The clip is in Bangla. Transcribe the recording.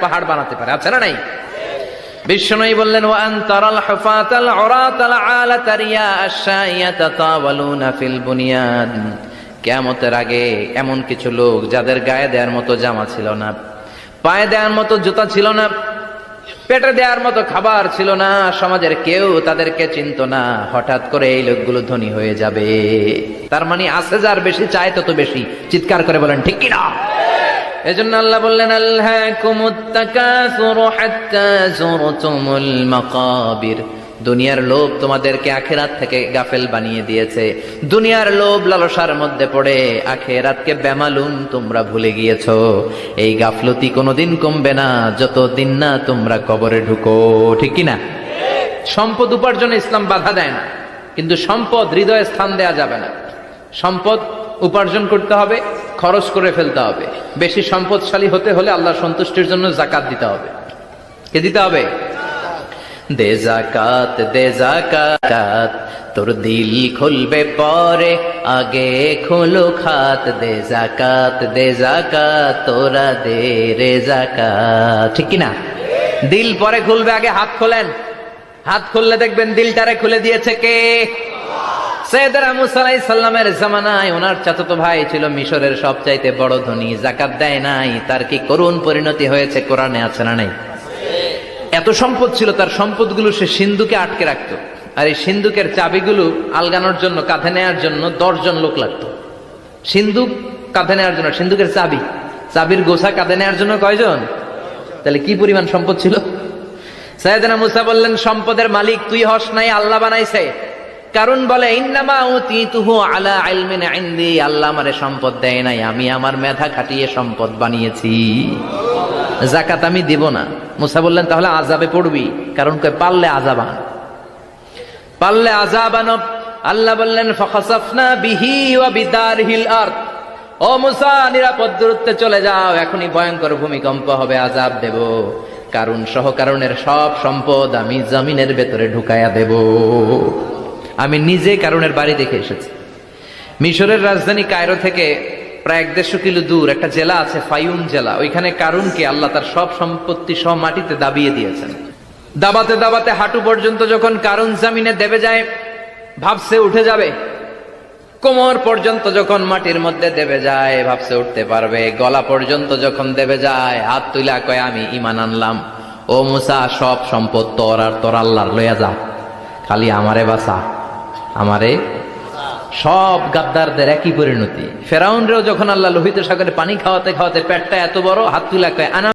পাহাড় বানাতে পারে, আছে না নাই? বিশ্বনবী বললেন, ওয়া আনতারাল হুফাতাল উরাতাল আলাতা রিয়া আশ-শাইয়াতা তাওয়ালুনা ফিল বুনিয়ান। কিয়ামতের আগে এমন কিছু লোক যাদের গায়ে দেওয়ার মতো জামা ছিল না, পায়ে দেওয়ার মতো জুতা ছিল না, পেটে দেওয়ার মতো খাবার ছিল না, সমাজের কেউ তাদেরকে চিনত না, হঠাৎ করে এই লোকগুলো ধনী হয়ে যাবে। তার মানে আছে যার বেশি চায় তত বেশি। চিৎকার করে বলেন ঠিক কিনা? এজন্য আল্লাহ বললেন, আলহাকুমুত তাকাসুরু হাত্তা যুরতুমুল মাকাবির। দুনিয়ার লোভ তোমাদেরকে আখিরাত থেকে গাফেল বানিয়ে দিয়েছে। দুনিয়ার লোভ লালসার মধ্যে পড়ে আখিরাতকে বেমালুম তোমরা ভুলে গিয়েছো। এই গাফলতি কোনোদিন কমবে না যতদিন না তোমরা কবরে ঢুকো, ঠিক কিনা? সম্পদ উপার্জনে ইসলাম বাধা দেয় না, কিন্তু সম্পদ হৃদয়ে স্থান দেয়া যাবে না। সম্পদ উপার্জন করতে হবে, খরচ করে ফেলতে হবে। বেশি সম্পদশালী হতে হলে আল্লাহর সন্তুষ্টির জন্য যাকাত দিতে হবে। কে দিতে হবে? দে যাকাত, দে যাকাত, তোর দিল খুলবে পরে, আগে খোলো খাত। দে যাকাত, দে যাকাত, তোরা দে রে যাকাত, ঠিক কিনা? দিল পরে খুলবে, আগে হাত খোলেন। হাত খুললে দেখবেন দিলটারে খুলে দিয়েছে কে? সাইয়েদনা মুসা আলাইহিস সালামের জামানায় ওনার চাচাতো ভাই ছিল মিশরের সবচাইতে বড় ধনী, যাকাত দেয় নাই। তার কি করুণ পরিণতি হয়েছে কোরআনে আছে না নাই? এত সম্পদ ছিল, তার সম্পদগুলো সে সিন্ধুকে আটকে রাখতো। আর এই সিন্ধুকের চাবিগুলো আলগানোর জন্য, কাঁধে নেওয়ার জন্য 10 জন লোক লাগতো। সিন্ধুক কাঁধে নেওয়ার জন্য, সিন্ধুকের চাবি, চাবির গোছা কাঁধে নেওয়ার জন্য কয়জন? তাহলে কি পরিমাণ সম্পদ ছিল? সাইয়েদনা মুসা বললেন, সম্পদের মালিক তুই হস নাই, আল্লাহ বানাইছে। কারণ বলে, ইন্নামা উতীতুহু আলা ইলমিন ইনদি, আল্লাহ আমারে সম্পদ দেয় নাই, আমি আমার মেধা খাটিয়ে সম্পদ বানিয়েছি। যাকাত আমি দিব না। মুসা বললেন, তাহলে আযাবে পড়বি। কারণ কই পারলে আযাব আন, পারলে আযাব আন। আল্লাহ বললেন, ফাখাসাফনা বিহি ওয়া বিদারহিল আরদ। ও মুসা, নিরাপদ দূরত্বে চলে যাও, এখনই ভয়ঙ্কর ভূমিকম্প হবে, আযাব দেব। কারণ সহ কারণের সব সম্পদ আমি জমিনের ভেতরে ঢুকায়া দেব। আমি নিজে কারণের বাড়ি দেখে এসেছি। মিশরের রাজধানী কায়রো থেকে প্রায় 150 কিলো দূর একটা জেলা আছে, ফায়ুম জেলা। ওইখানে কারুনকে আল্লাহ তার সব সম্পত্তি সহ মাটিতে দাবিয়ে দিয়েছেন। দাবাতে দাবাতে হাঁটু পর্যন্ত যখন কারুন জামিনে দেবে যায়, ভাবছে উঠে যাবে। কোমর পর্যন্ত যখন মাটির মধ্যে দেবে যায়, ভাবছে উঠতে পারবে। গলা পর্যন্ত যখন দেবে যায়, হাত তুলা কয়, আমি ঈমান আনলাম। ও মুসা, সব সম্পদ তোর আর তোর আল্লাহর লইয়া যা, খালি আমারে বাঁচা, আমারে। সব গাদ্দারদের একই পরিণতি। ফেরাউনরেও যখন আল্লাহ লোহিত সাগরে পানি খাওয়াতে খাওয়াতে পেটটা এত বড়, হাত তুলা কয়, আনা